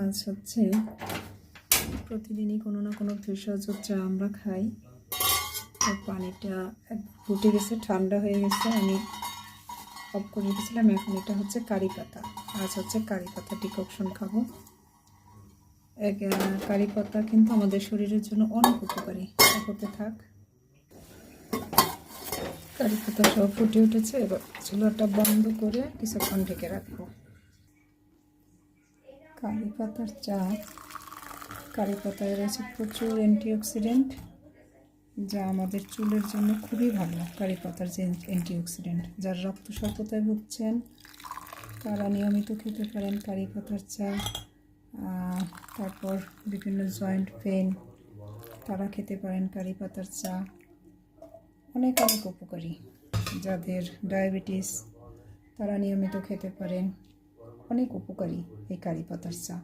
আজ হচ্ছে প্রতিদিনই কোনো না কোনো ভেষজ চা আমরা খাই। তো পানিটা ফুটে গেছে, ঠান্ডা হয়ে গেছে, আমি অফ করে রেখেছিলাম। এখন এটা হচ্ছে কারি পাতা। আজ হচ্ছে কারি পাতা ডিককশন খাবো। কারি পাতা কিন্তু আমাদের শরীরের জন্য অনেক উপকারী। হতে থাক। কারি পাতা সব ফুটে উঠেছে, এবার চুলাটা বন্ধ করে কিছুক্ষণ ঢেকে রাখবো। কারি পাতার চা। কারি পাতায় রয়েছে প্রচুর অ্যান্টিঅক্সিডেন্ট, যা আমাদের চুলের জন্য খুবই ভালো। কারি পাতার যে অ্যান্টিঅক্সিডেন্ট, যারা রক্ত স্বল্পতায় ভুগছেন তারা নিয়মিত খেতে পারেন কারি পাতার চা। তারপর বিভিন্ন জয়েন্ট পেন, তারা খেতে পারেন কারি পাতার চা। অনেক অনেক উপকারী। যাদের ডায়াবেটিস তারা নিয়মিত খেতে পারেন। অনেক উপকারী এই কারি পাতার চা।